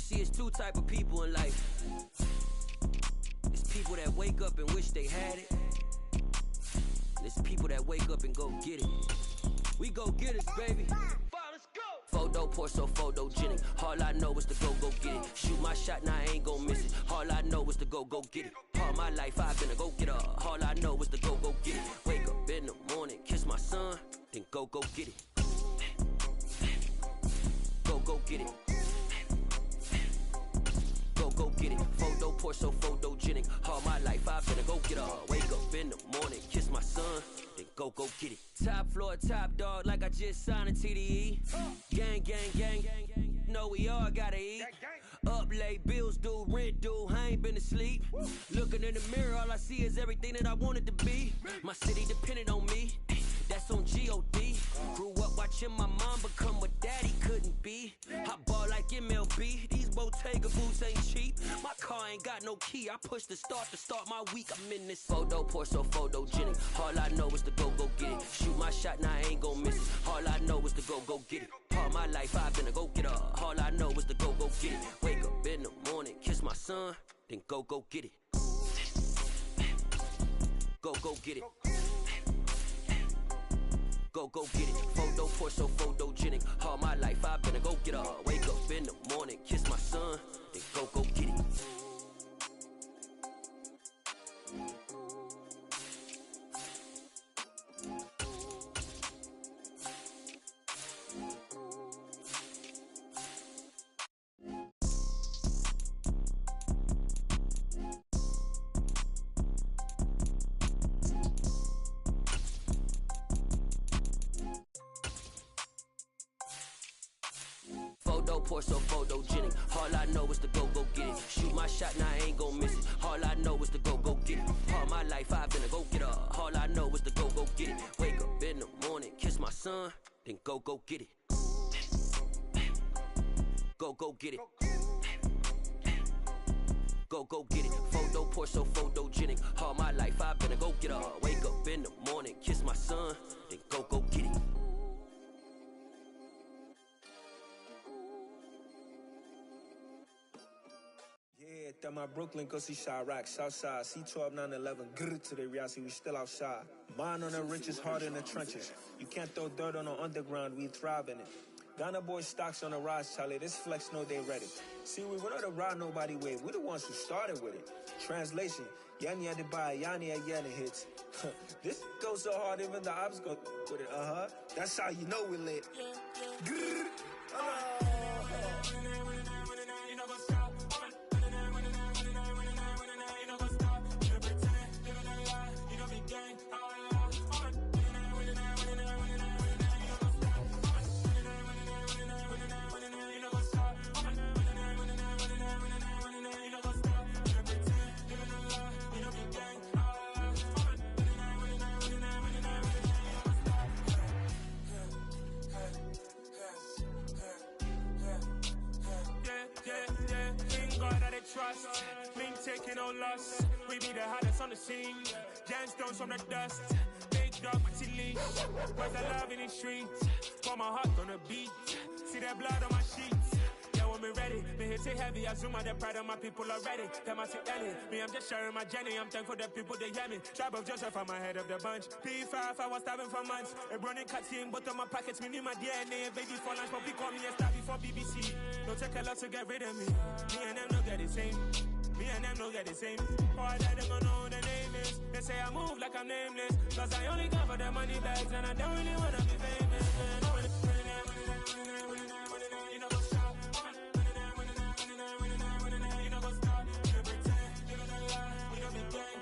see, it's two type of people in life. It's people that wake up and wish they had it. And it's people that wake up and go get it. We go get it, baby. Let's go. Photo pour so photogenic. All I know is to go get it. Shoot my shot, now I ain't gon' miss it. All I know is to go get it. All my life I've been a go getter. All I know is to go get it. Wake up in the morning, kiss my son, then go get it. Go get it. Go get it. Photo pour so photogenic. All my life I've been a go getter. Wake up in the morning, kiss my son, then go get it. Top floor, top dog, like I just signed a TDE. Gang. Know we all gotta eat. Up late, bills due, rent due, I ain't been asleep. Looking in the mirror, all I see is everything that I wanted to be. My city depended on me. That's on G.O.D. Grew up watching my mom become what daddy couldn't be. I ball like MLB. These Bottega boots ain't cheap. My car ain't got no key. I push the start to start my week. I'm in this photo pour so photogenic. All I know is to go get it. Shoot my shot, now I ain't gon' miss it. All I know is to go get it. All my life I've been a go getter. All I know is to go get it. Wake up in the morning, kiss my son, then go get it. Go get it. Go get it. Photo pour so photogenic. All my life I've been a go getter. Wake up in the morning, kiss my son, then go get it. Pour so photogenic. All I know is to go get it. Shoot my shot, now I ain't gon' miss it. All I know is to go get it. All my life I've been a go getter. All I know is to go get it. Wake up in the morning, kiss my son, then go get it. Go get it. Go get it. Photo pour so photogenic. All my life I've been a go getter. Wake up in the morning, kiss my son, then go get it. Yeah, that my Brooklyn, go see Chirac, Southside, C12, 911, grrr to the reality, we still outside. Mine on the riches, heart in the trenches. You can't throw dirt on the underground, we thrive in it. Ghana boys stocks on the rise, Charlie, this flex know they ready. See, we went on the ride nobody wave, we the ones who started with it. Translation, Yanni had to buy, Yanni had Yanni hits. This goes so hard, even the ops go with it, That's how you know we lit. Grrr, Trust, me taking no loss. We be the hottest on the scene. Gemstones from the dust. Big dog, pretty leash. Where's the love in the streets? Got my heart on the beat. See that blood on my sheets. Yeah, when me ready, me hit it heavy. I zoom out the pride of my people already. Them I see Ellie. Me, I'm just sharing my journey. I'm thankful the people they hear me. Tribe of Joseph, I'm ahead of the bunch. P5, I was starving for months. A running cut in both of my pockets. Me need my DNA. Baby for lunch, but we call me a star before BBC. Don't take a lot to get rid of me. Me and them don't get the same. Me and them don't get the same. All that them gonna know who the name is. They say I move like I'm nameless. Cause I only cover the money bags and I don't really wanna be famous. You know what's up? You know what's up? You pretend, you don't lie, you don't be gang.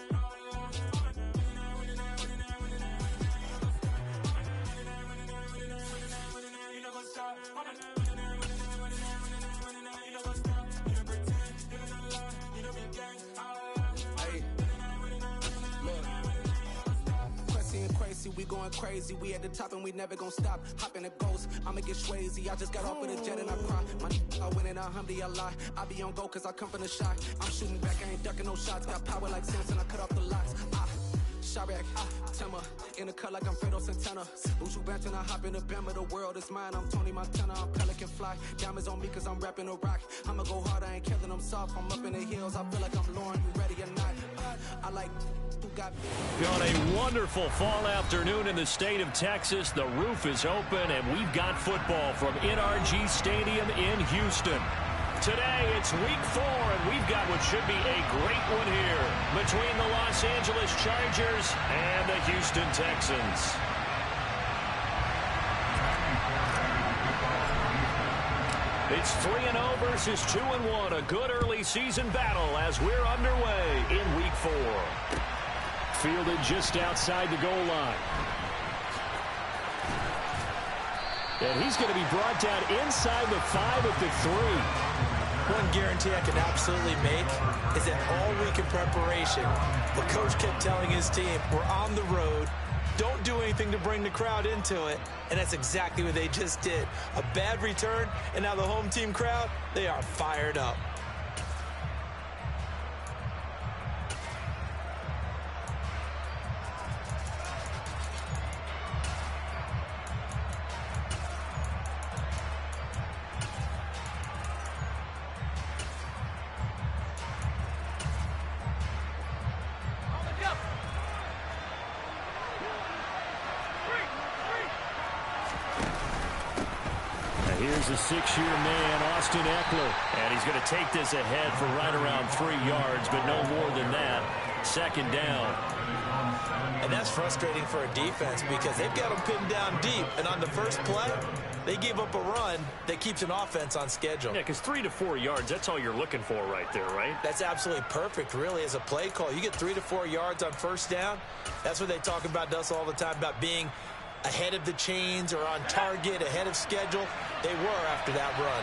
You know what's up? We going crazy, we at the top and we never gon' stop. Hop in a ghost, I'ma get swayzy. I just got off with a jet and I cry. My I win in a Humvee, I lie. I be on go cause I come from the shot. I'm shooting back, I ain't ducking no shots. Got power like Samson, I cut off the locks. Chirac, Timmer, in the cut like I'm Fredo Santana. Buju Banton, I hop in the Bama, the world is mine. I'm Tony Montana, I'm Pelican Fly. Diamonds on me cause I'm rapping a rock. I'ma go hard, I ain't killing them soft. I'm up in the hills, I feel like I'm Lauren, you ready or not? I like who got me. On a wonderful fall afternoon in the state of Texas, the roof is open and we've got football from NRG Stadium in Houston. Today, it's week 4, and we've got what should be a great one here between the Los Angeles Chargers and the Houston Texans. It's 3-0 versus 2-1, a good early season battle as we're underway in week 4. Fielded just outside the goal line. And he's going to be brought down inside the 5 at the 3. One guarantee I can absolutely make is that all week in preparation, the coach kept telling his team, we're on the road, don't do anything to bring the crowd into it, and that's exactly what they just did. A bad return, and now the home team crowd, they are fired up. Here's a 6-year man, Austin Eckler, and he's going to take this ahead for right around 3 yards, but no more than that. 2nd down. And that's frustrating for a defense because they've got them pinned down deep, and on the first play, they gave up a run that keeps an offense on schedule. Yeah, because 3 to 4 yards, that's all you're looking for right there, right? That's absolutely perfect, really, as a play call. You get 3 to 4 yards on 1st down. That's what they talk about to us all the time, about being ahead of the chains or on target, ahead of schedule. They were after that run.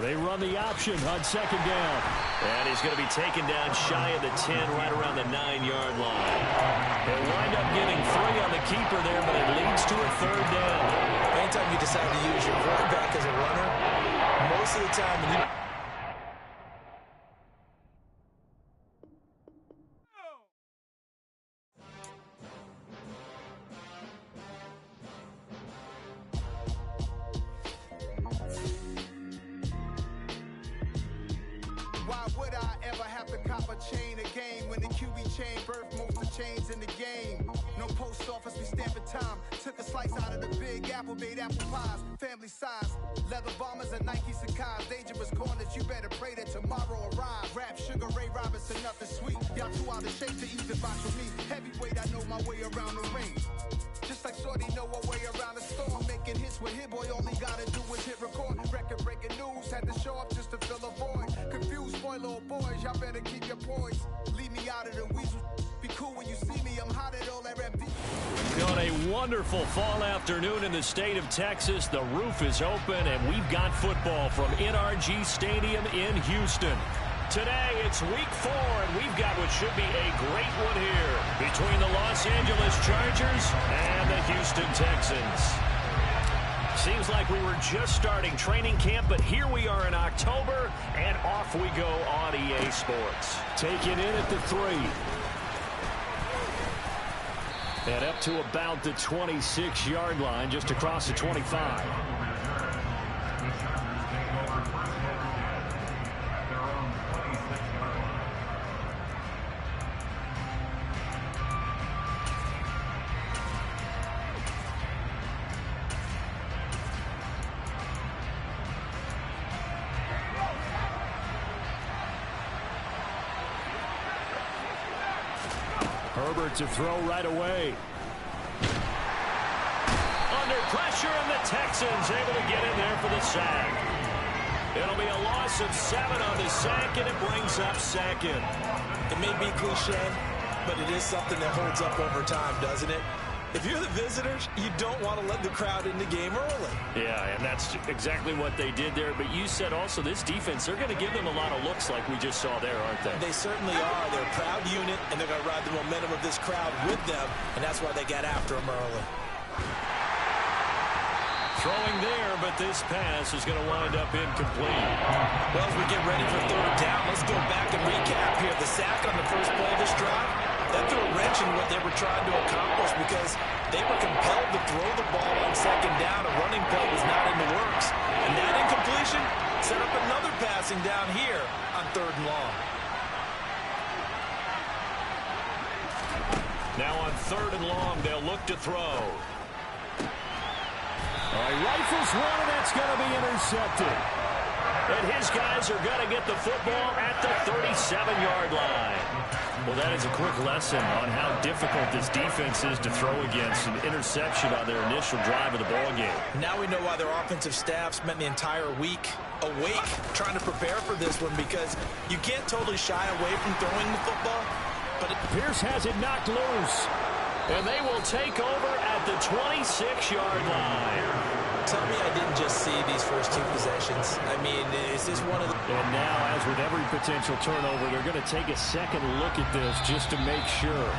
They run the option on 2nd down. And he's going to be taken down shy of the 10, right around the 9-yard line. They wind up getting 3 on the keeper there, but it leads to a 3rd down. Anytime you decide to use your quarterback as a runner, most of the time when you... chain a game when the QB chain birthed most of chains in the game. No post office, we stamping time. Took a slice out of the big apple, made apple pies, family size. Leather bombers and Nike Sakai's. Dangerous corners, you better pray that tomorrow arrives. Rap, Sugar Ray Robinson, nothing sweet. Y'all too out of shape to even box with me. Heavyweight, I know my way around the ring. Just like Shorty know a way around the storm. Making hits with Hit Boy, all he gotta do is hit record. Record breaking news, had to show up just to fill a void. Confused boy, little boys, y'all better keep your poise. Leave me out of the weasel. Be cool when you see me, I'm hot at all that rap deep. On a wonderful fall afternoon in the state of Texas, the roof is open and we've got football from NRG Stadium in Houston. Today, it's week 4, and we've got what should be a great one here between the Los Angeles Chargers and the Houston Texans. Seems like we were just starting training camp, but here we are in October, and off we go on EA Sports. Taken in at the 3. And up to about the 26-yard line, just across the 25. Herbert to throw right away. Under pressure, and the Texans able to get in there for the sack. It'll be a loss of 7 on the sack, and it brings up 2nd. It may be cliche, but it is something that holds up over time, doesn't it? If you're the visitors, you don't want to let the crowd in the game early. Yeah, and that's exactly what they did there. But you said also this defense, they're going to give them a lot of looks like we just saw there, aren't they? They certainly are. They're a proud unit, and they're going to ride the momentum of this crowd with them, and that's why they got after them early. Throwing there, but this pass is going to wind up incomplete. Well, as we get ready for third down, let's go back and recap here. The sack on the first play of this drive, that threw a wrench in what they were trying to accomplish because they were compelled to throw the ball on second down. A running play was not in the works. And that incompletion set up another passing down here on third and long. Now on third and long, they'll look to throw. He rifles one, and that's going to be intercepted. And his guys are going to get the football at the 37-yard line. Well, that is a quick lesson on how difficult this defense is to throw against. An interception on their initial drive of the ballgame. Now we know why their offensive staff spent the entire week awake trying to prepare for this one, because you can't totally shy away from throwing the football. But Pierce has it knocked loose. And they will take over at the 26-yard line. Tell me I didn't just see these first two possessions. I mean, is this one of the... And now, as with every potential turnover, they're going to take a second look at this just to make sure.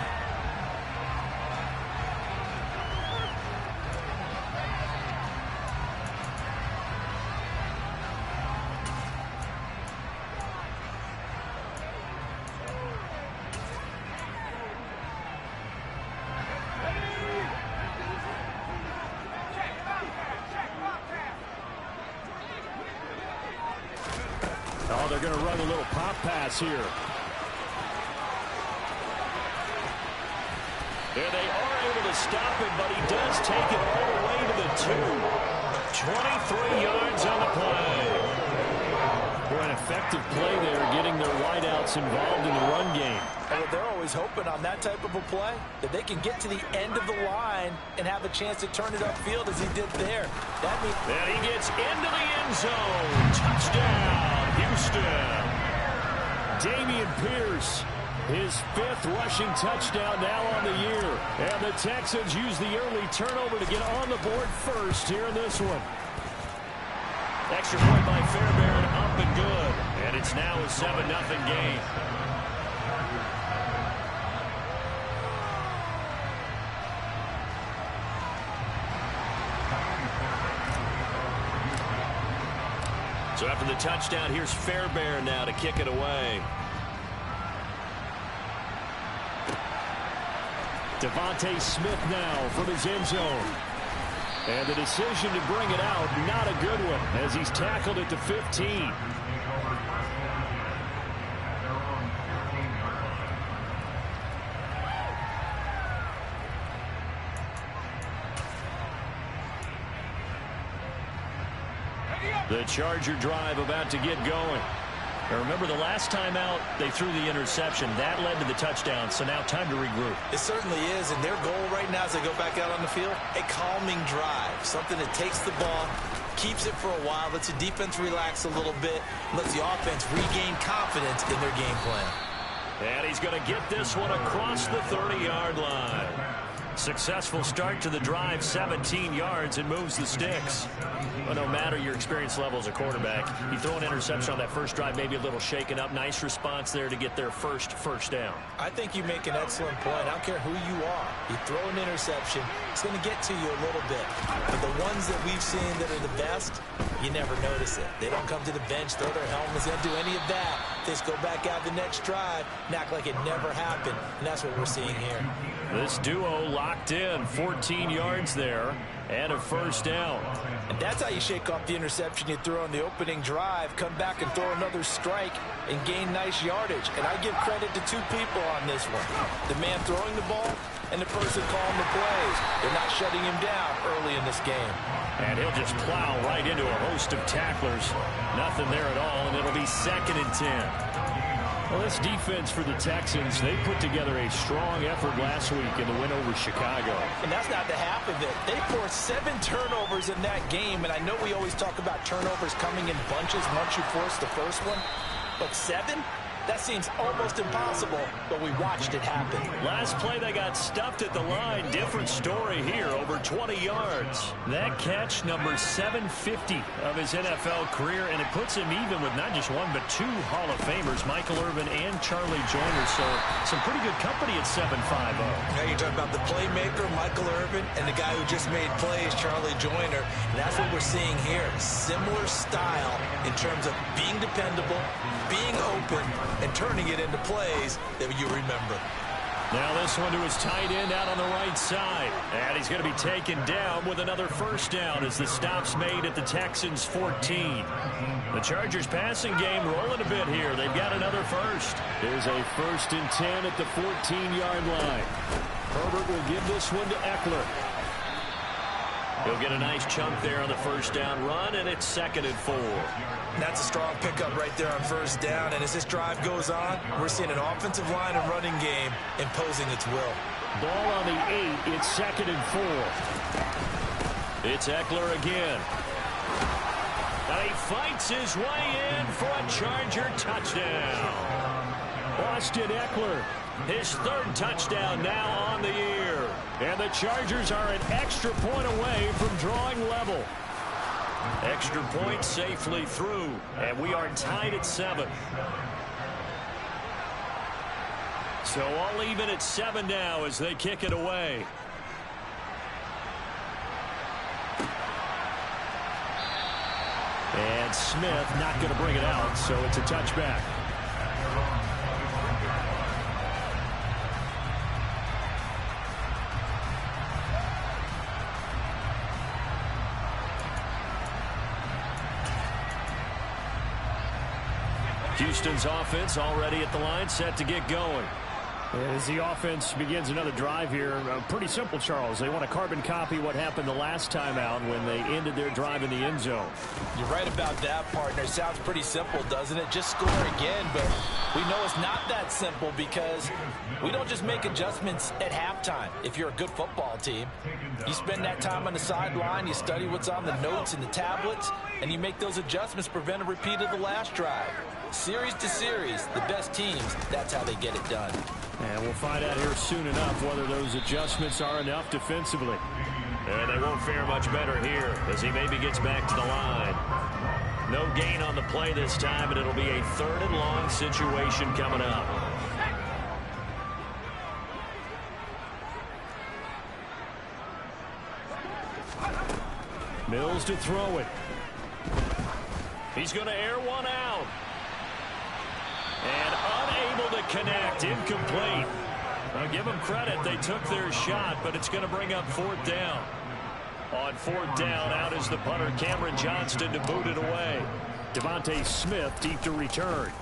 Oh, they're going to run a little pop pass here. There they are able to stop him, but he does take it all the way to the 2. 23 yards on the play. For an effective play there, getting their wideouts involved in the run game. And they're always hoping on that type of a play that they can get to the end of the line and have a chance to turn it upfield as he did there. That means... And he gets into the end zone. Touchdown, Houston. Dameon Pierce, his 5th rushing touchdown now on the year. And the Texans use the early turnover to get on the board first here in this one. Extra point by Fairbairn, up and good. And it's now a 7-0 game. So after the touchdown, here's Fairbairn now to kick it away. Devontae Smith now from his end zone. And the decision to bring it out, not a good one, as he's tackled at the 15. The Charger drive about to get going. Now remember, the last time out, they threw the interception. That led to the touchdown, so now time to regroup. It certainly is, and their goal right now as they go back out on the field, a calming drive, something that takes the ball, keeps it for a while, lets the defense relax a little bit, lets the offense regain confidence in their game plan. And he's going to get this one across the 30-yard line. Successful start to the drive, 17 yards, and moves the sticks. Well, no matter your experience level as a quarterback, you throw an interception on that first drive, maybe a little shaken up. Nice response there to get their first down. I think you make an excellent point. I don't care who you are. You throw an interception, it's going to get to you a little bit. But the ones that we've seen that are the best, you never notice it. They don't come to the bench, throw their helmets, they don't do any of that. They just go back out the next drive and act like it never happened. And that's what we're seeing here. This duo locked in, 14 yards there, and a first down. And that's how you shake off the interception you throw on the opening drive, come back and throw another strike and gain nice yardage. And I give credit to two people on this one. The man throwing the ball and the person calling the plays. They're not shutting him down early in this game. And he'll just plow right into a host of tacklers. Nothing there at all, and it'll be 2nd and 10. Well, this defense for the Texans, they put together a strong effort last week in the win over Chicago. And that's not the half of it. They forced 7 turnovers in that game, and I know we always talk about turnovers coming in bunches once you force the first one, but 7? That seems almost impossible, but we watched it happen. Last play, they got stuffed at the line. Different story here, over 20 yards. That catch, number 750 of his NFL career, and it puts him even with not just one, but 2 Hall of Famers, Michael Irvin and Charlie Joyner. So some pretty good company at 7'5". Now you're talking about the playmaker, Michael Michael Irvin and the guy who just made plays, Charlie Joyner. And that's what we're seeing here. Similar style in terms of being dependable, being open, and turning it into plays that you remember. Now this one to his tight end out on the right side. And he's going to be taken down with another first down as the stop's made at the Texans' 14. The Chargers passing game rolling a bit here. They've got another first. There's a 1st and 10 at the 14-yard line. Herbert will give this one to Eckler. He'll get a nice chunk there on the first down run, and it's 2nd and 4. That's a strong pickup right there on first down. And as this drive goes on, we're seeing an offensive line and running game imposing its will. Ball on the 8. It's 2nd and 4. It's Eckler again. And he fights his way in for a Charger touchdown. Austin Eckler, his 3rd touchdown now on the year. And the Chargers are an extra point away from drawing level. Extra point safely through, and we are tied at 7. So all even at 7 now as they kick it away. And Smith not going to bring it out, so it's a touchback. Houston's offense already at the line, set to get going. As the offense begins another drive here, pretty simple, Charles. They want to carbon copy what happened the last time out when they ended their drive in the end zone. You're right about that, partner. Sounds pretty simple, doesn't it? Just score again, but we know it's not that simple because we don't just make adjustments at halftime. If you're a good football team, you spend that time on the sideline, you study what's on the notes and the tablets, and you make those adjustments, prevent a repeat of the last drive. Series to series, the best teams, that's how they get it done. And we'll find out here soon enough whether those adjustments are enough defensively. And they won't fare much better here as he maybe gets back to the line. No gain on the play this time, and it'll be a 3rd and long situation coming up. Mills to throw it. He's going to air one out. And unable to connect, incomplete. I'll give them credit, they took their shot, but it's going to bring up 4th down. On 4th down, out is the punter, Cameron Johnston, to boot it away. Devontae Smith deep to return.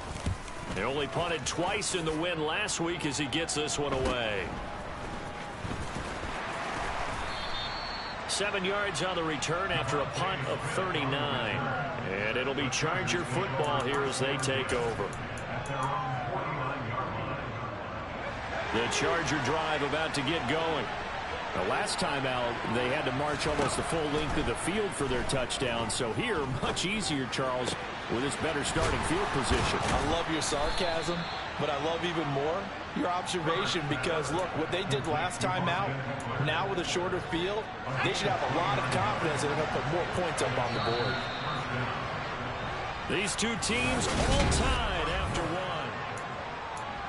They only punted twice in the win last week as he gets this one away. 7 yards on the return after a punt of 39. And it'll be Charger football here as they take over. The Charger drive about to get going. The last time out, they had to march almost the full length of the field for their touchdown. So here, much easier, Charles, with this better starting field position. I love your sarcasm, but I love even more your observation because, look, what they did last time out, now with a shorter field, they should have a lot of confidence that they're going to put more points up on the board. These two teams all tied after one.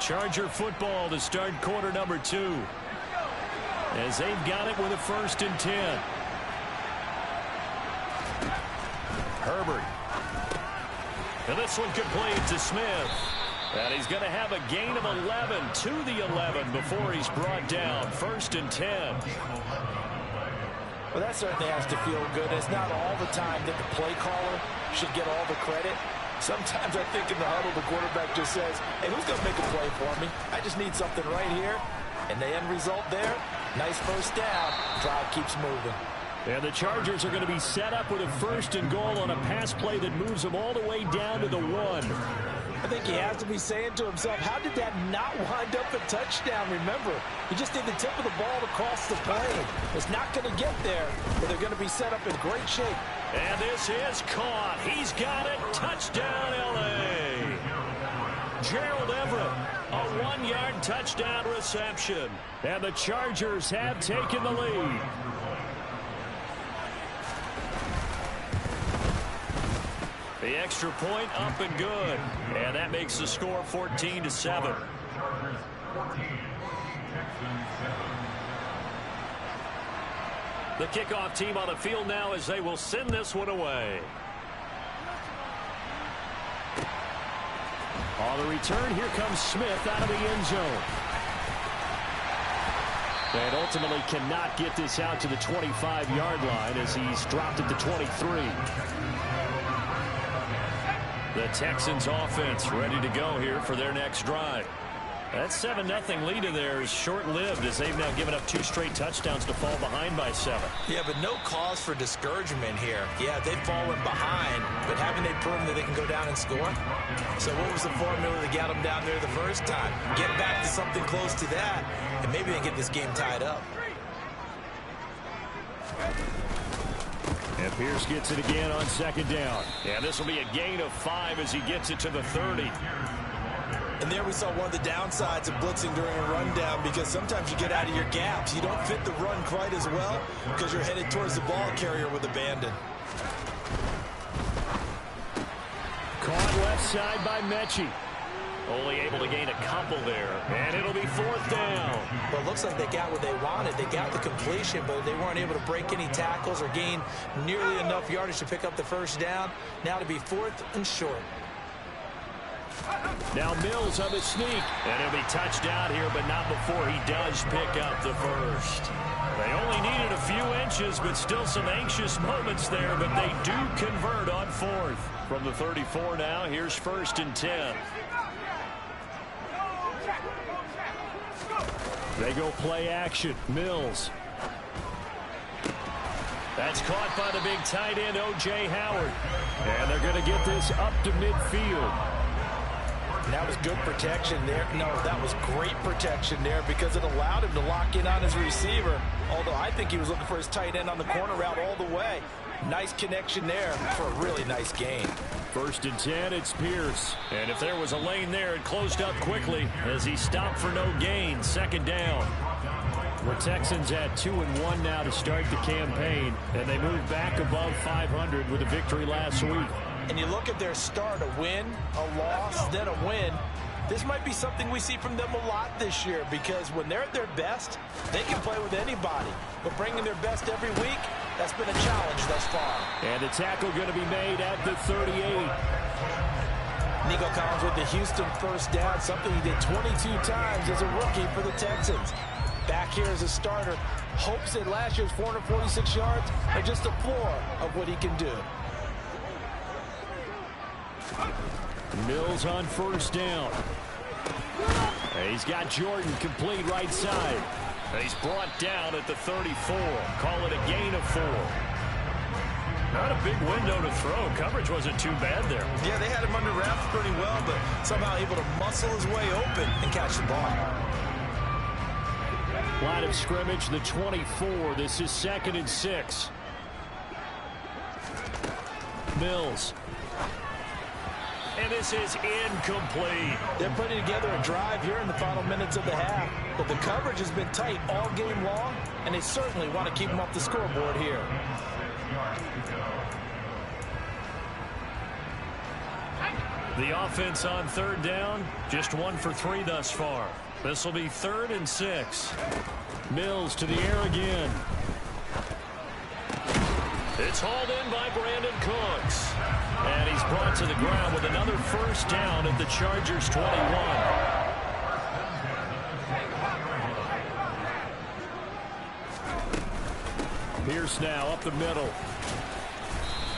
Charger football to start quarter number 2. As they've got it with a 1st and 10. Herbert. And this one complete to Smith. And he's going to have a gain of 11 to the 11 before he's brought down. 1st and 10. Well, that certainly has to feel good. It's not all the time that the play caller should get all the credit. Sometimes I think in the huddle, the quarterback just says, hey, who's going to make a play for me? I just need something right here. And the end result there, nice 1st down. Drive keeps moving. And the Chargers are going to be set up with a 1st and goal on a pass play that moves them all the way down to the 1. I think he has to be saying to himself, how did that not wind up a touchdown? Remember, he just did the tip of the ball across the plane. It's not going to get there, but they're going to be set up in great shape. And this is caught. He's got it. Touchdown, L.A. Gerald Everett, a 1-yard touchdown reception. And the Chargers have taken the lead. The extra point up and good. And that makes the score 14-7. The kickoff team on the field now as they will send this one away. On the return, here comes Smith out of the end zone. And ultimately cannot get this out to the 25-yard line as he's dropped at the 23. The Texans offense ready to go here for their next drive. That 7-0 lead in there is short-lived as they've now given up 2 straight touchdowns to fall behind by 7. Yeah, but no cause for discouragement here. Yeah, they've fallen behind, but haven't they proven that they can go down and score? So what was the formula that got them down there the first time? Get back to something close to that, and maybe they get this game tied up. And Pierce gets it again on 2nd down. And this will be a gain of 5 as he gets it to the 30. And there we saw one of the downsides of blitzing during a rundown, because sometimes you get out of your gaps. You don't fit the run quite as well because you're headed towards the ball carrier with abandon. Caught left side by Mechie. Only able to gain a couple there. And it'll be 4th down. Well, it looks like they got what they wanted. They got the completion, but they weren't able to break any tackles or gain nearly enough yardage to pick up the first down. Now to be 4th and short. Now Mills on the sneak, and he'll be touched out here, but not before he does pick up the first. They only needed a few inches, but still some anxious moments there, but they do convert on 4th. From the 34 now, here's 1st and 10. They go play action. Mills. That's caught by the big tight end, O.J. Howard. And they're going to get this up to midfield. And that was good protection there. No, that was great protection there because it allowed him to lock in on his receiver. Although I think he was looking for his tight end on the corner route all the way. Nice connection there for a really nice gain. 1st and 10, it's Pierce. And if there was a lane there, it closed up quickly as he stopped for no gain. 2nd down. The Texans at 2-1 now to start the campaign. And they move back above 500 with a victory last week. And you look at their start, a win, a loss, then a win. This might be something we see from them a lot this year, because when they're at their best, they can play with anybody. But bringing their best every week, that's been a challenge thus far. And a tackle going to be made at the 38. Nico Collins with the Houston first down, something he did 22 times as a rookie for the Texans. Back here as a starter, hopes that last year's 446 yards are just a floor of what he can do. Mills on 1st down. He's got Jordan complete right side. He's brought down at the 34. Call it a gain of 4. Not a big window to throw. Coverage wasn't too bad there. Yeah, they had him under wraps pretty well, but somehow able to muscle his way open and catch the ball. Line of scrimmage, the 24. This is 2nd and 6. Mills. And this is incomplete. They're putting together a drive here in the final minutes of the half, but the coverage has been tight all game long, and they certainly want to keep them off the scoreboard here. The offense on 3rd down, just 1 for 3 thus far. This will be 3rd and 6. Mills to the air again. It's hauled in by Brandon Cooks. And he's brought to the ground with another first down at the Chargers' 21. Pierce now up the middle.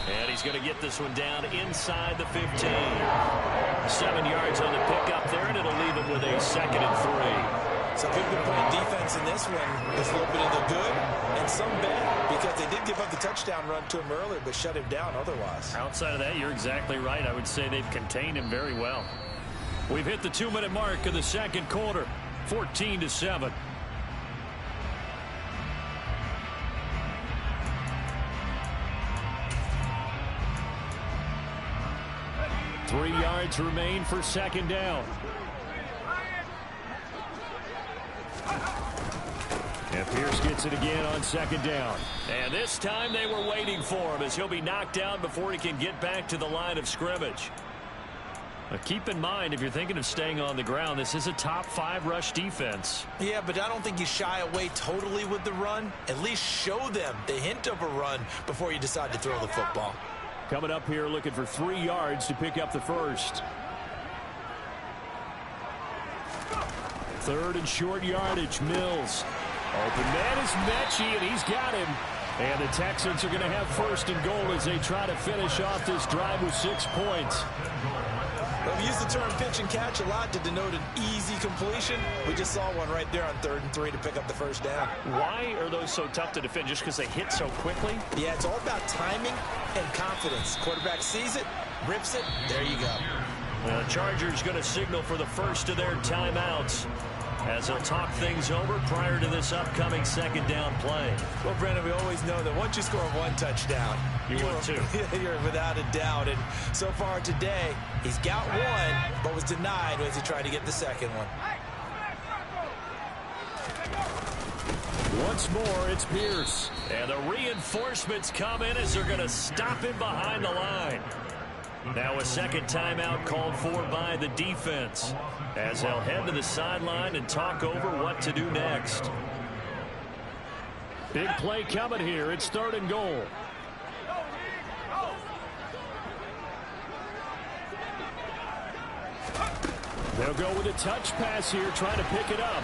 And he's going to get this one down inside the 15. 7 yards on the pickup there, and it'll leave it with a 2nd and 3. Some people playing defense in this one. There's a little bit of the good and some bad, because they did give up the touchdown run to him earlier, but shut him down otherwise. Outside of that, you're exactly right. I would say they've contained him very well. We've hit the 2-minute mark of the 2nd quarter, 14-7. Three yards remain for 2nd down. And Pierce gets it again on 2nd down. And this time they were waiting for him as he'll be knocked down before he can get back to the line of scrimmage. Keep in mind, if you're thinking of staying on the ground, this is a top 5 rush defense. Yeah, but I don't think you shy away totally with the run. At least show them the hint of a run before you decide to throw the football. Coming up here looking for 3 yards to pick up the first. 3rd and short yardage. Mills. Open man is Mechie, and he's got him. And the Texans are going to have 1st and goal as they try to finish off this drive with 6 points. Well, we use the term pitch and catch a lot to denote an easy completion. We just saw one right there on 3rd and 3 to pick up the first down. Why are those so tough to defend? Just because they hit so quickly? Yeah, it's all about timing and confidence. Quarterback sees it, rips it, there you go. The Chargers going to signal for the first of their timeouts as they'll talk things over prior to this upcoming 2nd down play. Well, Brandon, we always know that once you score 1 touchdown, you're without a doubt. And so far today, he's got 1, but was denied as he tried to get the 2nd one. Once more, it's Pierce. And the reinforcements come in as they're going to stop him behind the line. Now a 2nd timeout called for by the defense as they'll head to the sideline and talk over what to do next. Big play coming here. It's 3rd and goal. They'll go with a touch pass here, trying to pick it up.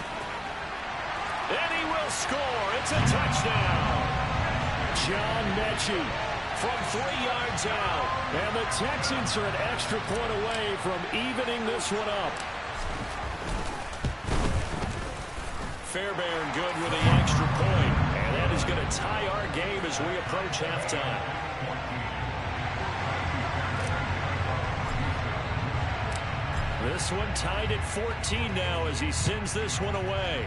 And he will score. It's a touchdown. John Mechie from 3 yards out. And the Texans are an extra point away from evening this one up. Fairbairn good with the extra point. And that is going to tie our game as we approach halftime. This one tied at 14 now as he sends this one away.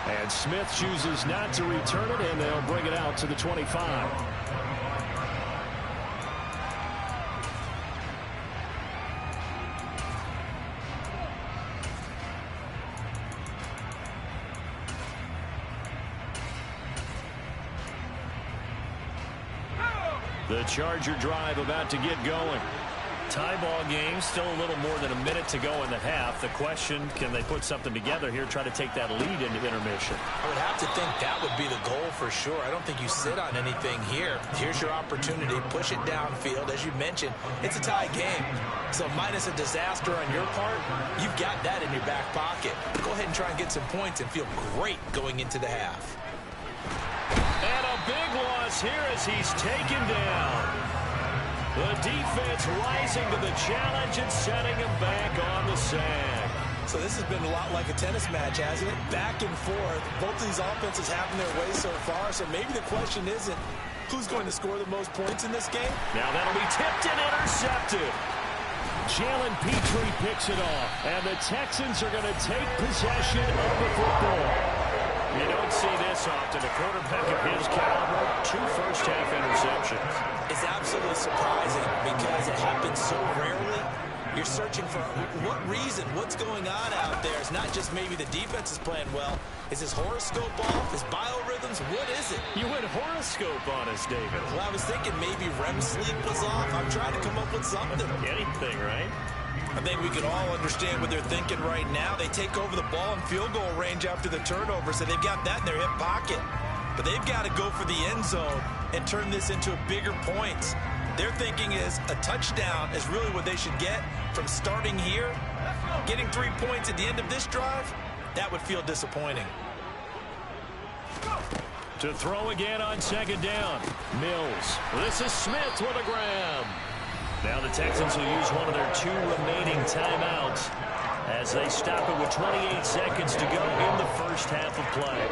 And Smith chooses not to return it, and they'll bring it out to the 25. The Charger drive about to get going. Tie ball game, still a little more than a minute to go in the half. The question, can they put something together here, try to take that lead into intermission? I would have to think that would be the goal for sure. I don't think you sit on anything here. Here's your opportunity. Push it downfield. As you mentioned, it's a tie game. So minus a disaster on your part, you've got that in your back pocket. Go ahead and try and get some points and feel great going into the half. And a big loss here as he's taken down. The defense rising to the challenge and setting him back on the sack. So this has been a lot like a tennis match, hasn't it? Back and forth. Both of these offenses having their way so far. So maybe the question isn't who's going to score the most points in this game. Now that'll be tipped and intercepted. Jalen Petrie picks it off. And the Texans are going to take possession of the football. You don't see this often. A quarterback of his caliber, 2 first-half interceptions. It's absolutely surprising because it happens so rarely. You're searching for what reason, what's going on out there. It's not just maybe the defense is playing well. Is his horoscope off? His biorhythms? What is it? You went horoscope on us, David. Well, I was thinking maybe REM sleep was off. I'm trying to come up with something. Anything, right? I think we can all understand what they're thinking right now. They take over the ball in field goal range after the turnover, so they've got that in their hip pocket. But they've got to go for the end zone and turn this into bigger points. Their thinking is a touchdown is really what they should get from starting here. Getting 3 points at the end of this drive, that would feel disappointing. To throw again on 2nd down. Mills. This is Smith with a grab. Now the Texans will use one of their 2 remaining timeouts as they stop it with 28 seconds to go in the first half of play.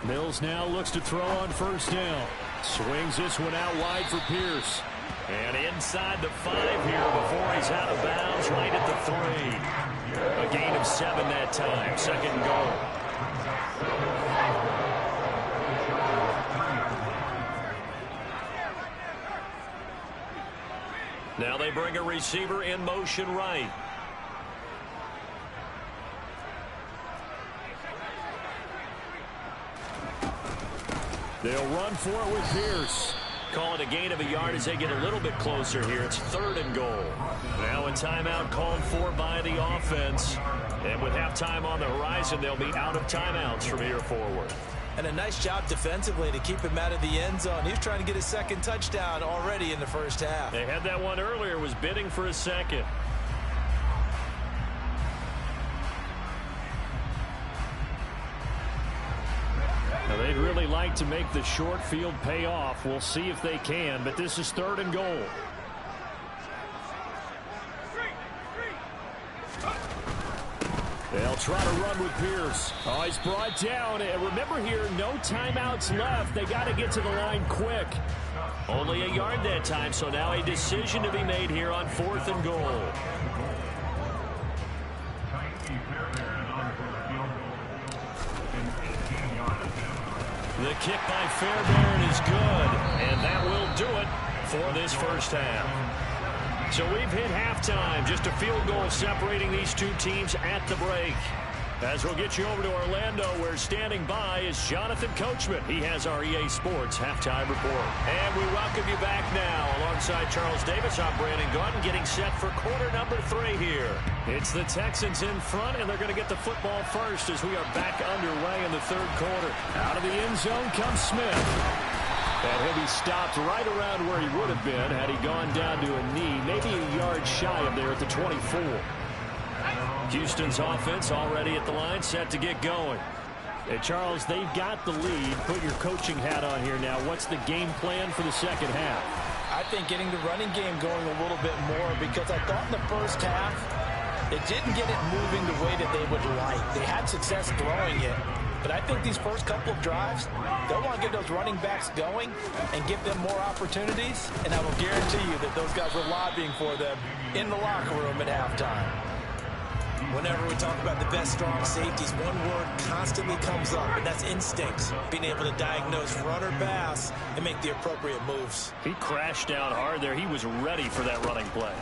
Mills now looks to throw on 1st down. Swings this one out wide for Pierce. And inside the 5 here before he's out of bounds right at the 3. A gain of 7 that time. 2nd and goal. Now they bring a receiver in motion right. They'll run for it with Pierce. Call it a gain of a yard as they get a little bit closer here. It's 3rd and goal. Now a timeout called for by the offense. And with halftime on the horizon, they'll be out of timeouts from here forward. And a nice job defensively to keep him out of the end zone. He was trying to get his second touchdown already in the first half. They had that one earlier, was bidding for a second. Now, they'd really like to make the short field pay off. We'll see if they can, but this is 3rd and goal. They'll try to run with Pierce. Oh, he's brought down. And remember here, no timeouts left. They got to get to the line quick. Only a yard that time, so now a decision to be made here on 4th and goal. The kick by Fairbairn is good, and that will do it for this first half. So we've hit halftime, just a field goal separating these two teams at the break. As we'll get you over to Orlando, where standing by is Jonathan Coachman. He has our EA Sports Halftime Report. And we welcome you back now. Alongside Charles Davis, I'm Brandon Gordon, getting set for quarter number 3 here. It's the Texans in front, and they're going to get the football first as we are back underway in the 3rd quarter. Out of the end zone comes Smith. And he'll be stopped right around where he would have been had he gone down to a knee, maybe a yard shy of there at the 24. Houston's offense already at the line, set to get going. Hey, Charles, they've got the lead. Put your coaching hat on here now. What's the game plan for the second half? I think getting the running game going a little bit more, because I thought in the first half it didn't get it moving the way that they would like. They had success throwing it, but I think these first couple of drives, they'll want to get those running backs going and give them more opportunities, and I will guarantee you that those guys were lobbying for them in the locker room at halftime. Whenever we talk about the best strong safeties, one word constantly comes up, and that's instincts. Being able to diagnose run or pass and make the appropriate moves. He crashed down hard there. He was ready for that running play.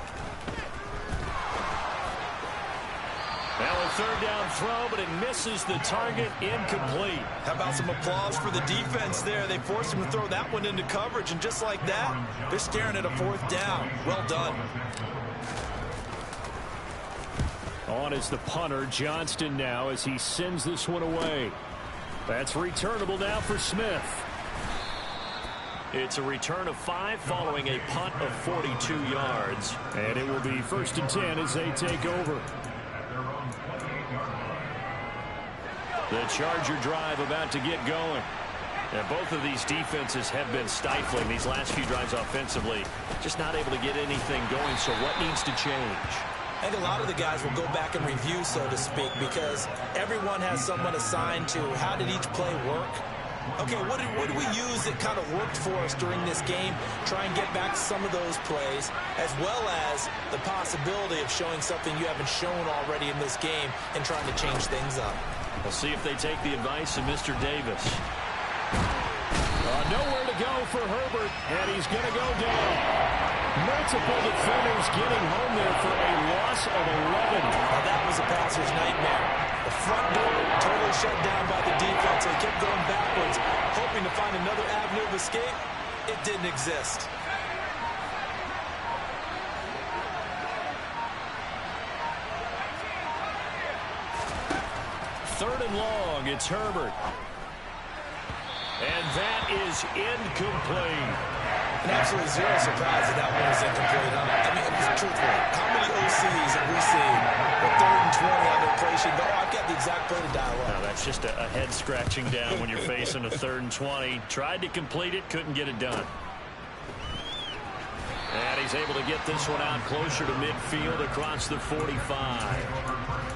Now a 3rd down throw, but it misses the target, incomplete. How about some applause for the defense there? They forced him to throw that one into coverage, and just like that, they're staring at a 4th down. Well done. On is the punter, Johnston, now as he sends this one away. That's returnable now for Smith. It's a return of 5 following a punt of 42 yards. And it will be 1st and 10 as they take over. The Charger drive about to get going. And both of these defenses have been stifling these last few drives offensively. Just not able to get anything going, so what needs to change? I think a lot of the guys will go back and review, so to speak, because everyone has someone assigned to how did each play work. Okay, what did we use that kind of worked for us during this game? Try and get back some of those plays, as well as the possibility of showing something you haven't shown already in this game and trying to change things up. We'll see if they take the advice of Mr. Davis. Nowhere to go for Herbert, and he's going to go down. Multiple defenders getting home there for a loss of 11. Now that was a passer's nightmare. The front door totally shut down by the defense. They kept going backwards, hoping to find another avenue of escape. It didn't exist. Third and long, it's Herbert. And that is incomplete. And absolutely zero surprise that one was incomplete. I mean, truthfully, how many OCs have we seen with 3rd and 20 on their play sheet? Oh, I've got the exact play to dial up. No, that's just a head scratching down when you're facing a 3rd and 20. Tried to complete it, couldn't get it done. And he's able to get this one out closer to midfield across the 45.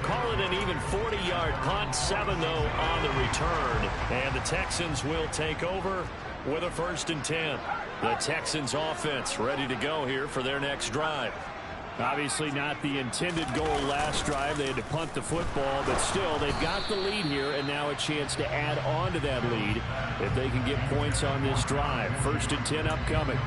Call it an even 40-yard punt, 7 though on the return. And the Texans will take over with a 1st and 10. The Texans offense ready to go here for their next drive. Obviously not the intended goal last drive. They had to punt the football, but still they've got the lead here and now a chance to add on to that lead if they can get points on this drive. 1st and 10 upcoming.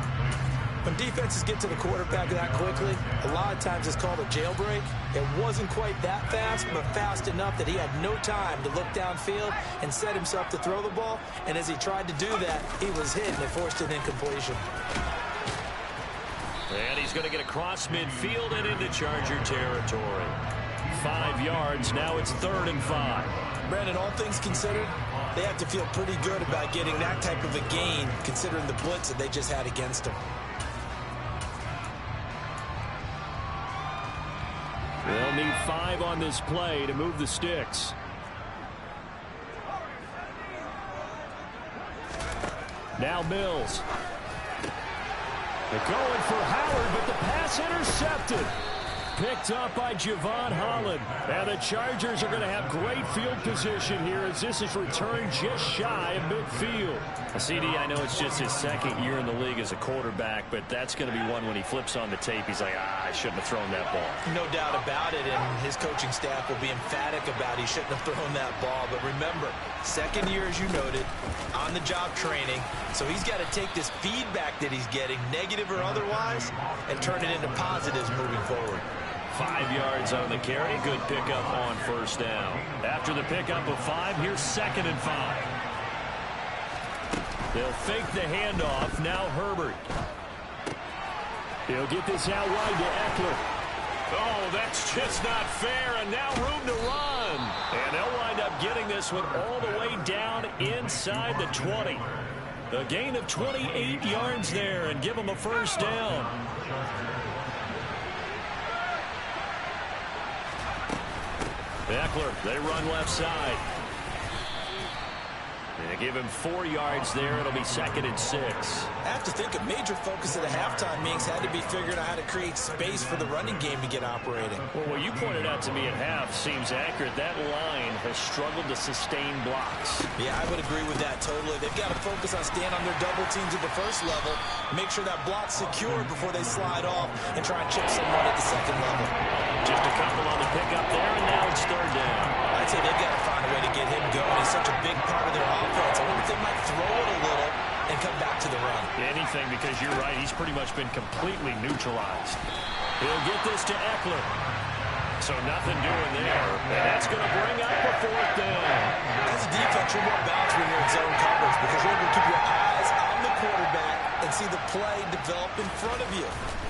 When defenses get to the quarterback that quickly, a lot of times it's called a jailbreak. It wasn't quite that fast, but fast enough that he had no time to look downfield and set himself to throw the ball. And as he tried to do that, he was hit and it forced an incompletion. And he's going to get across midfield and into Charger territory. 5 yards. Now it's 3rd and 5. Brandon, all things considered, they have to feel pretty good about getting that type of a gain considering the blitz that they just had against them. They'll need 5 on this play to move the sticks. Now Mills. They're going for Howard, but the pass intercepted. Picked up by Javon Holland. And the Chargers are going to have great field position here as this is returned just shy of midfield. CD, I know it's just his 2nd year in the league as a quarterback, but that's going to be one when he flips on the tape. He's like, I shouldn't have thrown that ball. No doubt about it, and his coaching staff will be emphatic about he shouldn't have thrown that ball. But remember, 2nd year, as you noted, on-the-job training. So he's got to take this feedback that he's getting, negative or otherwise, and turn it into positives moving forward. 5 yards on the carry. Good pickup on 1st down. After the pickup of 5, here's 2nd and 5. They'll fake the handoff. Now Herbert. He'll get this out wide to Eckler. Oh, that's just not fair. And now room to run. And they'll wind up getting this one all the way down inside the 20. A gain of 28 yards there and give them a 1st down. Eckler, they run left side. They give him 4 yards there. It'll be 2nd and 6. I have to think a major focus of the halftime meetings had to be figuring out how to create space for the running game to get operating. Well, what you pointed out to me at half seems accurate. That line has struggled to sustain blocks. Yeah, I would agree with that totally. They've got to focus on staying on their double teams at the 1st level, make sure that block's secure before they slide off and try and chip someone at the 2nd level. Just a couple on the pickup there, and now it's 3rd down. I'd say they've got to find a way to get him going. He's such a big part of their offense. I wonder if they might throw it a little and come back to the run. Anything, because you're right. He's pretty much been completely neutralized. He'll get this to Eckler. So nothing doing there. And that's going to bring up a 4th down. As a defense, you're more balanced when you're in zone coverage because you're able to keep your eyes on the quarterback and see the play develop in front of you.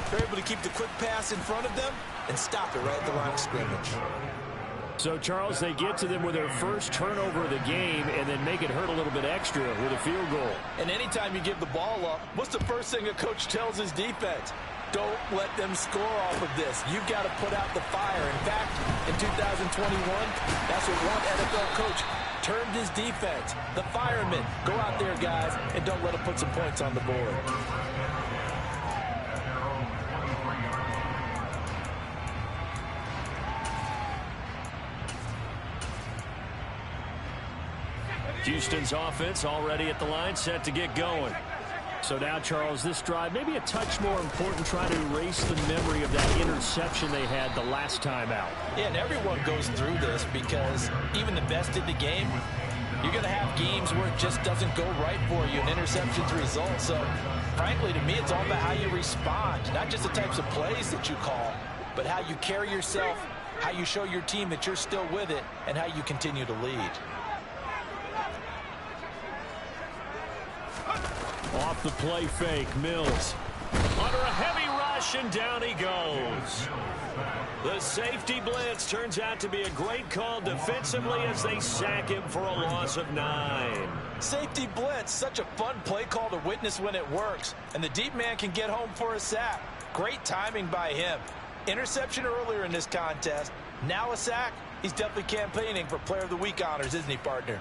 They're able to keep the quick pass in front of them and stop it right at the line of scrimmage. So, Charles, they get to them with their 1st turnover of the game and then make it hurt a little bit extra with a field goal. And anytime you give the ball up, what's the first thing a coach tells his defense? Don't let them score off of this. You've got to put out the fire. In fact, in 2021, that's what one NFL coach termed his defense. The firemen. Go out there, guys, and don't let them put some points on the board. Houston's offense already at the line, set to get going. So now, Charles, this drive, maybe a touch more important, trying to erase the memory of that interception they had the last time out. Yeah, and everyone goes through this because even the best in the game, you're going to have games where it just doesn't go right for you, and interceptions result. So, frankly, to me, it's all about how you respond, not just the types of plays that you call, but how you carry yourself, how you show your team that you're still with it, and how you continue to lead. Off the play fake, Mills. Under a heavy rush, and down he goes. The safety blitz turns out to be a great call defensively as they sack him for a loss of 9. Safety blitz, such a fun play call to witness when it works. And the deep man can get home for a sack. Great timing by him. Interception earlier in this contest. Now a sack. He's definitely campaigning for Player of the Week honors, isn't he, partner?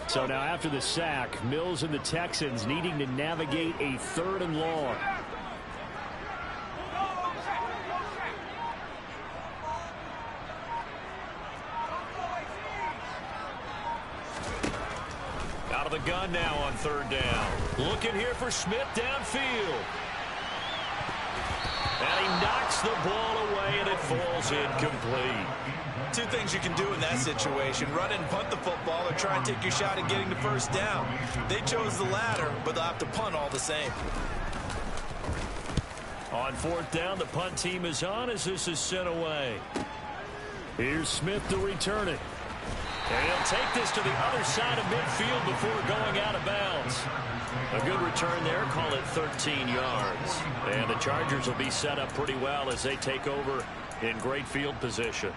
So now after the sack, Mills and the Texans needing to navigate a 3rd and long. Out of the gun now on 3rd down. Looking here for Smith downfield. And he knocks the ball away, and it falls incomplete. Two things you can do in that situation: run and punt the football, or try and take your shot at getting the first down. They chose the latter, but they'll have to punt all the same. On fourth down, the punt team is on as this is sent away. Here's Smith to return it. And he'll take this to the other side of midfield before going out of bounds. A good return there, call it 13 yards. And the Chargers will be set up pretty well as they take over in great field position.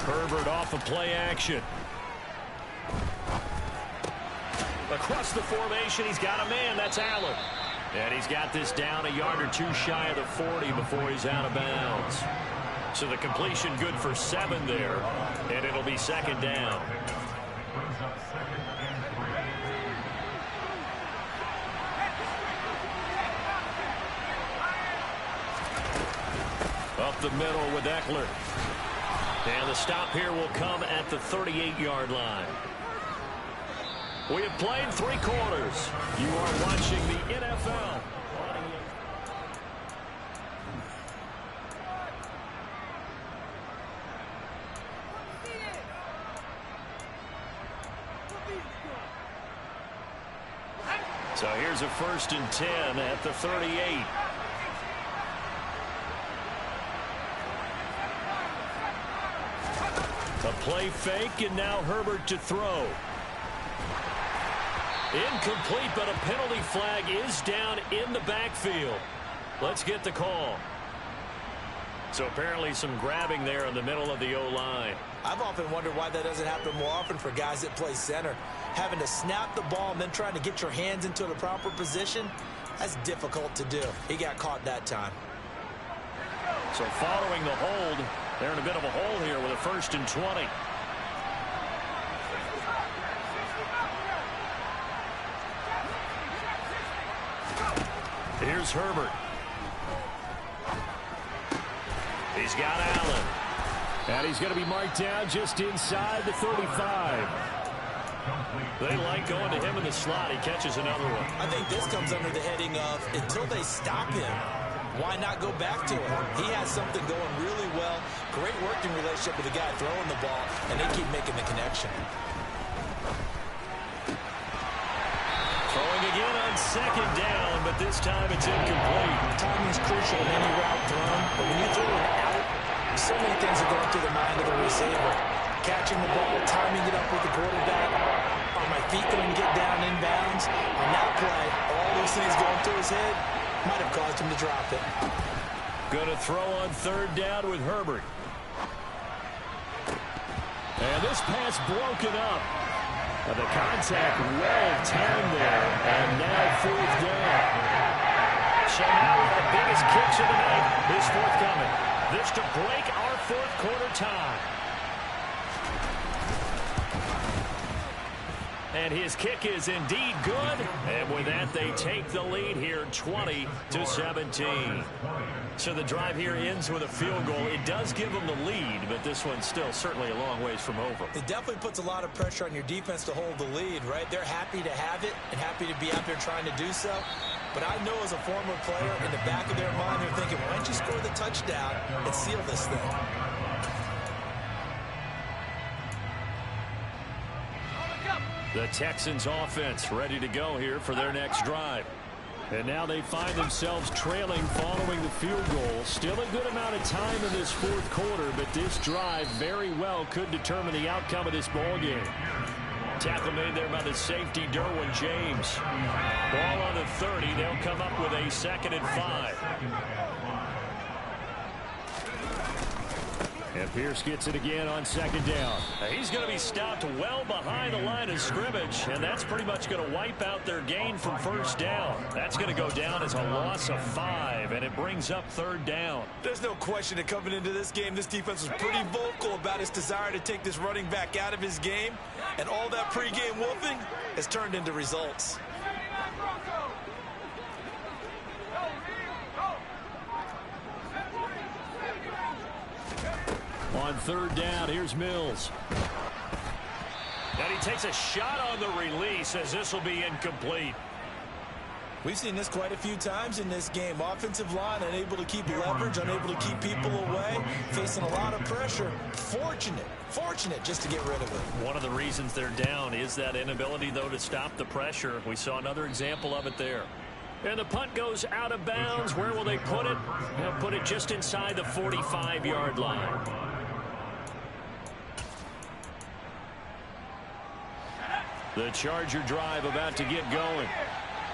Herbert off of play action. Across the formation, he's got a man. That's Allen. And he's got this down a yard or two shy of the 40 before he's out of bounds. So the completion good for 7 there, and it'll be second down. Up the middle with Eckler. And the stop here will come at the 38-yard line. We have played 3 quarters. You are watching the NFL. So here's a 1st and 10 at the 38. A play fake, and now Herbert to throw. Incomplete, but a penalty flag is down in the backfield. Let's get the call. So apparently some grabbing there in the middle of the O-line. I've often wondered why that doesn't happen more often for guys that play center. Having to snap the ball and then trying to get your hands into the proper position, that's difficult to do. He got caught that time. So following the hold, they're in a bit of a hole here with a 1st and 20. Here's Herbert. He's got Allen. And he's going to be marked down just inside the 35. They like going to him in the slot. He catches another one. I think this comes under the heading of, until they stop him, why not go back to him? He has something going really well. Great working relationship with the guy throwing the ball, and they keep making the connection. Throwing again on 2nd down, but this time it's incomplete. Timing is crucial in any route thrown, but when you throw it out, so many things are going through the mind of the receiver. Catching the ball, timing it up with the quarterback. Are my feet going to get down in bounds? On that play, all those things going through his head might have caused him to drop it. Going to throw on 3rd down with Herbert. And this pass broken up. The contact well timed there, and now 4th down. So now the biggest kicks of the night is forthcoming. This to break our 4th quarter tie. And his kick is indeed good. And with that, they take the lead here 20-17. So the drive here ends with a field goal. It does give them the lead, but this one's still certainly a long ways from over. It definitely puts a lot of pressure on your defense to hold the lead, right? They're happy to have it and happy to be out there trying to do so. But I know as a former player, in the back of their mind, they're thinking, why don't you score the touchdown and seal this thing? The Texans offense ready to go here for their next drive. And now they find themselves trailing following the field goal. Still a good amount of time in this 4th quarter, but this drive very well could determine the outcome of this ball game. Tackle made there by the safety, Derwin James. Ball on the 30. They'll come up with a 2nd and 5. And Pierce gets it again on 2nd down. He's going to be stopped well behind the line of scrimmage, and that's pretty much going to wipe out their gain from 1st down. That's going to go down as a loss of 5, and it brings up 3rd down. There's no question that coming into this game, this defense was pretty vocal about its desire to take this running back out of his game, and all that pregame wolfing has turned into results. On third down, here's Mills. And he takes a shot on the release as this will be incomplete. We've seen this quite a few times in this game. Offensive line unable to keep leverage, unable to keep people away, facing a lot of pressure. Fortunate just to get rid of it. One of the reasons they're down is that inability, though, to stop the pressure. We saw another example of it there. And the punt goes out of bounds. Where will they put it? They'll put it just inside the 45-yard line. The Charger drive about to get going.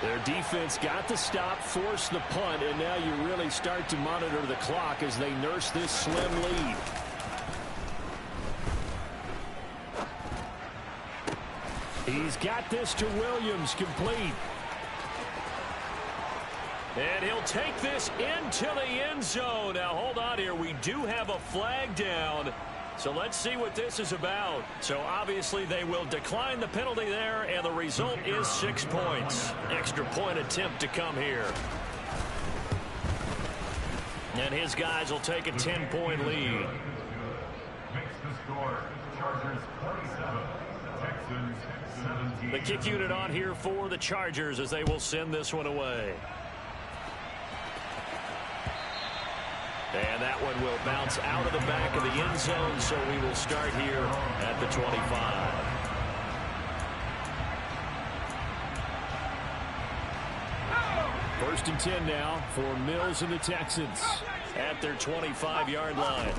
Their defense got the stop, forced the punt, and now you really start to monitor the clock as they nurse this slim lead. He's got this to Williams, complete. And he'll take this into the end zone. Now, hold on here. We do have a flag down. So let's see what this is about. So obviously they will decline the penalty there, and the result is 6 points. Extra point attempt to come here. And his guys will take a 10-point lead. Makes the score. Chargers 27, Texans 17. The kick unit on here for the Chargers as they will send this one away. And that one will bounce out of the back of the end zone, so we will start here at the 25. First and 10 now for Mills and the Texans at their 25-yard line.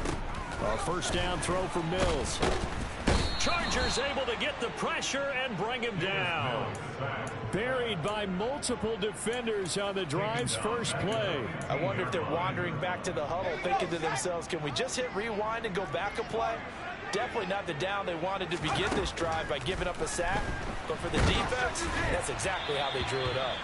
A first down throw for Mills. Chargers able to get the pressure and bring him down. Buried by multiple defenders on the drive's first play. I wonder if they're wandering back to the huddle thinking to themselves, can we just hit rewind and go back a play? Definitely not the down they wanted to begin this drive by giving up a sack. But for the defense, that's exactly how they drew it up.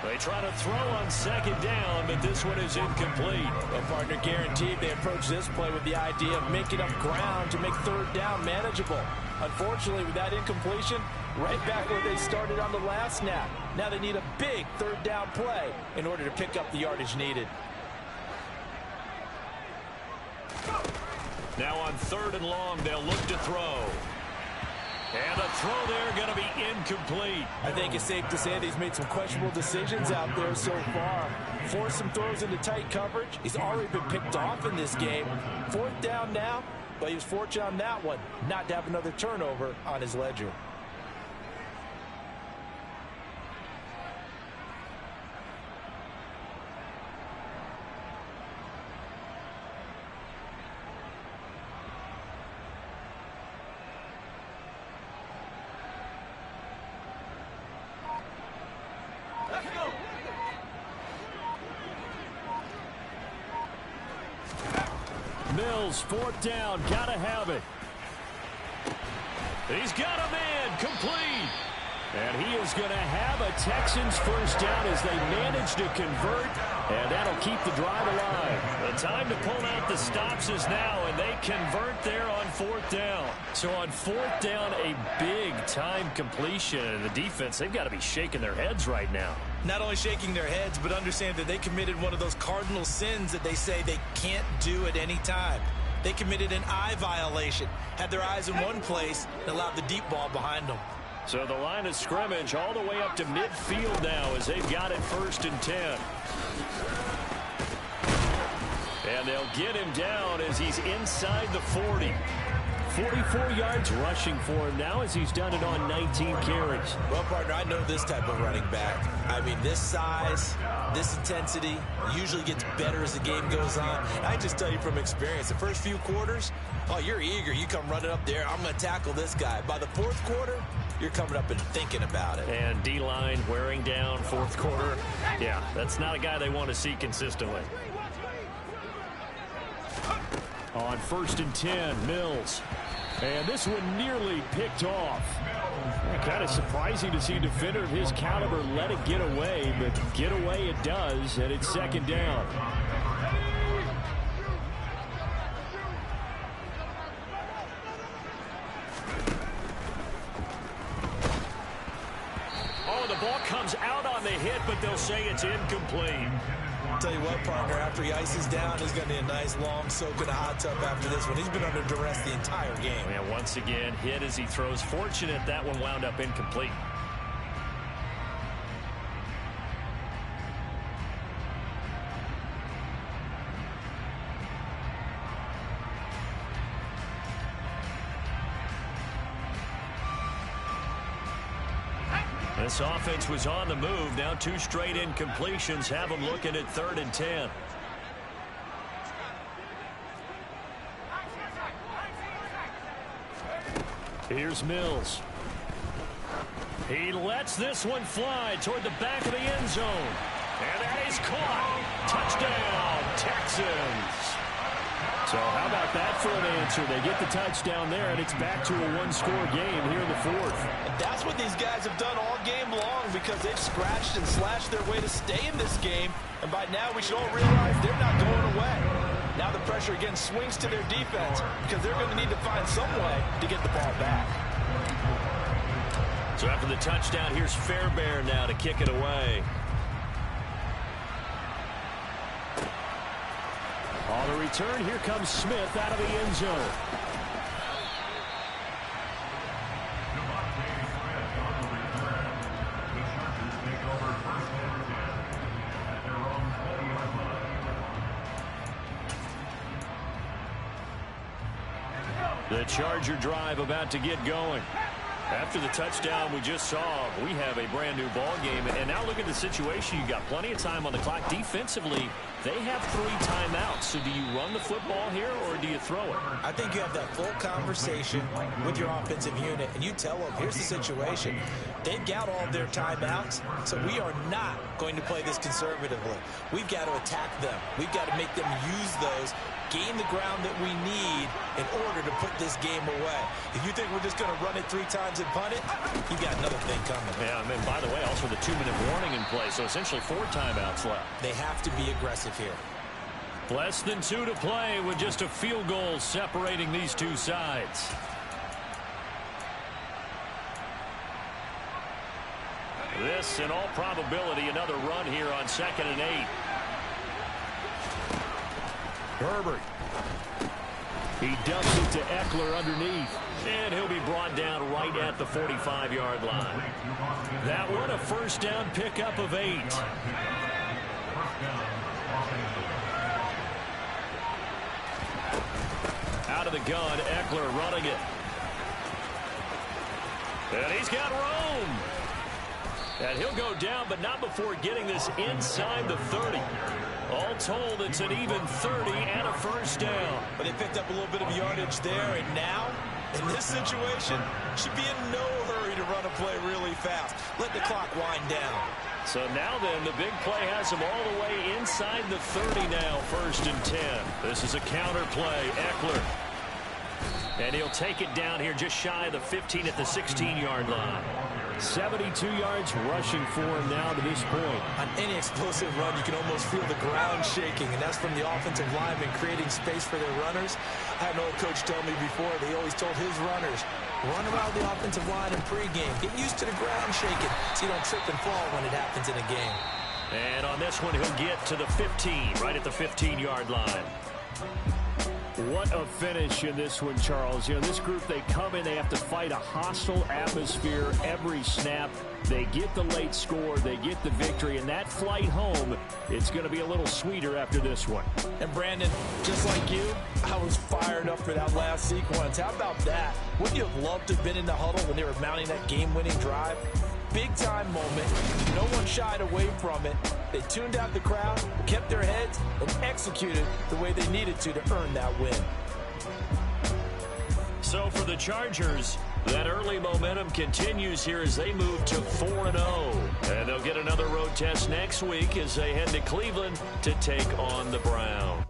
They try to throw on second down, but this one is incomplete. Well, partner, guaranteed they approach this play with the idea of making up ground to make third down manageable. Unfortunately, with that incompletion, right back where they started on the last snap. Now they need a big third down play in order to pick up the yardage needed. Now on third and long, they'll look to throw. And the throw there going to be incomplete. I think it's safe to say that he's made some questionable decisions out there so far. Forced some throws into tight coverage. He's already been picked off in this game. Fourth down now, but he was fortunate on that one not to have another turnover on his ledger. Mills, fourth down, gotta have it. He's got a man, complete. And he is going to have a Texans first down as they manage to convert, and that'll keep the drive alive. The time to pull out the stops is now, and they convert there on fourth down. So on fourth down, a big-time completion, and the defense, they've got to be shaking their heads right now. Not only shaking their heads, but understand that they committed one of those cardinal sins that they say they can't do at any time. They committed an eye violation, had their eyes in one place, and allowed the deep ball behind them. So the line of scrimmage all the way up to midfield now as they've got it first and 10. And they'll get him down as he's inside the 40. 44 yards rushing for him now as he's done it on 19 carries. Well, partner, I know this type of running back. I mean, this size, this intensity usually gets better as the game goes on. I just tell you from experience, the first few quarters, oh, you're eager. You come running up there, I'm going to tackle this guy. By the fourth quarter, you're coming up and thinking about it. And D-line wearing down fourth quarter. Yeah, that's not a guy they want to see consistently. On first and 10, Mills. And this one nearly picked off. Kind of surprising to see a defender of his caliber let it get away, but get away it does, and it's second down. Oh, the ball comes out on the hit, but they'll say it's incomplete. tell you what, partner, after he ices down, he's going to need a nice long soak in a hot tub after this one. He's been under duress the entire game. Yeah, once again, hit as he throws. Fortunate that one wound up incomplete. This offense was on the move. Now 2 straight incompletions have them looking at 3rd and 10. Here's Mills. He lets this one fly toward the back of the end zone. And that is caught. Touchdown, Texans. So how about that for an answer? They get the touchdown there, and it's back to a 1-score game here in the 4th. And that's what these guys have done all game long because they've scratched and slashed their way to stay in this game. And by now, we should all realize they're not going away. Now the pressure again swings to their defense because they're going to need to find some way to get the ball back. So after the touchdown, here's Fairbairn now to kick it away. On the return, here comes Smith out of the end zone. The Charger drive about to get going. After the touchdown we just saw, we have a brand new ball game. And now look at the situation. You got plenty of time on the clock. Defensively, they have 3 timeouts. So do you run the football here or do you throw it? I think you have that full conversation with your offensive unit, and you tell them, here's the situation. They've got all of their timeouts, so we are not going to play this conservatively. We've got to attack them. We've got to make them use those, gain the ground that we need in order to put this game away. If you think we're just going to run it 3 times and punt it, you've got another thing coming. Yeah, and by the way, also the 2-minute warning in play, so essentially 4 timeouts left. They have to be aggressive here. Less than 2 to play with just a field goal separating these two sides. This, in all probability, another run here on 2nd and 8. Herbert. He dumps it to Eckler underneath. And he'll be brought down right at the 45-yard line. That one, a first down pickup of 8. Out of the gun, Eckler running it. And he's got room. And he'll go down, but not before getting this inside the 30. All told, it's an even 30 and a first down. But they picked up a little bit of yardage there, and now, in this situation, should be in no hurry to run a play really fast. Let the clock wind down. So now then, the big play has him all the way inside the 30 now, 1st and 10. This is a counter play, Eckler. And he'll take it down here just shy of the 15 at the 16-yard line. 72 yards rushing for him now to this point. On any explosive run, you can almost feel the ground shaking, and that's from the offensive linemen creating space for their runners. I had an old coach tell me before, they always told his runners, run around the offensive line in pregame. Get used to the ground shaking so you don't trip and fall when it happens in a game. And on this one, he'll get to the 15, right at the 15-yard line. What a finish in this one, Charles. You know, this group, they come in, they have to fight a hostile atmosphere every snap. They get the late score, they get the victory, and that flight home, it's going to be a little sweeter after this one. And Brandon, just like you, I was fired up for that last sequence. How about that? Wouldn't you have loved to have been in the huddle when they were mounting that game-winning drive? Big-time moment. No one shied away from it. They tuned out the crowd, kept their heads, and executed the way they needed to earn that win. So for the Chargers, that early momentum continues here as they move to 4-0. And they'll get another road test next week as they head to Cleveland to take on the Browns.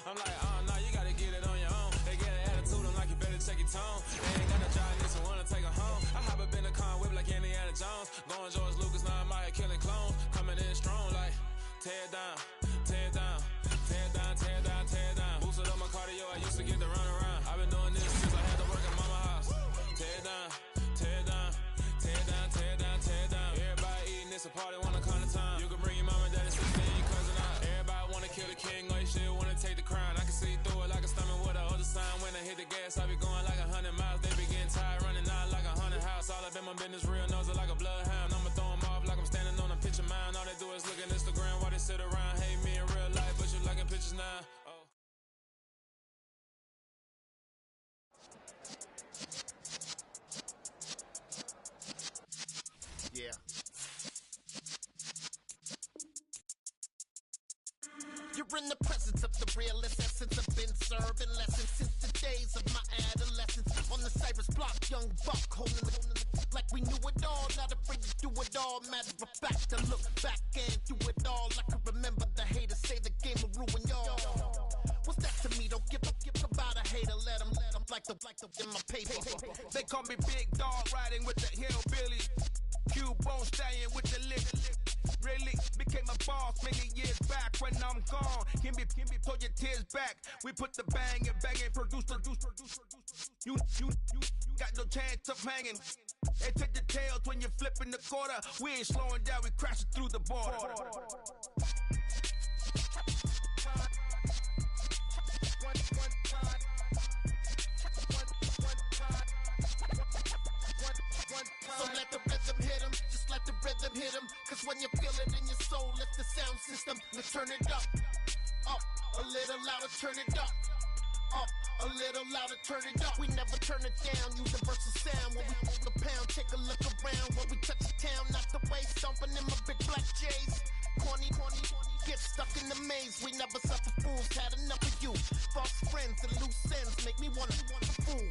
I'm like, nah, you gotta get it on your own. They get an attitude, I'm like, you better check your tone. They ain't got no job, need someone to take her home. Going George Lucas, now I'm out here killing clones. Coming in strong like, tear down, tear down, tear down, tear down, tear down. Boosted up my cardio, I used to get to run around. I've been doing this since I had to work at mama house. Tear down, tear down, tear down, tear down, tear down. Everybody eating, it's a party, wanna come to time. You can bring your mama, daddy, sister, and your cousin out. Everybody wanna kill the king, or you still wanna take the crown. I can see through it like a stomach with a other sign. When I hit the gas, I be going like 100 miles. They be getting tired, running out like 100 house. All up in my business, real nose like a bloodhound. I'ma throw them off like I'm standing on a picture mound. All they do is look at Instagram while they sit around. Hate me in real life, but you liking pictures now. Oh. Yeah. You're in the presence of the realest essence. I've been serving lessons since the days of my adolescence. On the Cypress block, young buck holding the like we knew it all. Not afraid to do it all. Matter of fact, to look back and do it all. I can remember the haters say the game will ruin y'all. What's that to me? Don't give about a hater. Let them like the in my paper. They call me Big Dog, riding with the hillbilly. Q-Bone stallion with the lip. Really became a boss many years back. When I'm gone, can be pull your tears back. We put the bang and produce. You got no chance of hanging. They take the tails when you're flipping the quarter. We ain't slowing down, we crashing through the border. So let the rhythm hit him, just let the rhythm hit him. Cause when you feel it in your soul, lift the sound system. Let's turn it up, a little louder, turn it up, a little louder, turn it up. We never turn it down, universal sound. When we hold the pound, take a look around. When we touch the town, not the way, stomping in my big black J's. Corny, get stuck in the maze. We never suffer fools, had enough of you. False friends and loose ends make me wanna fool.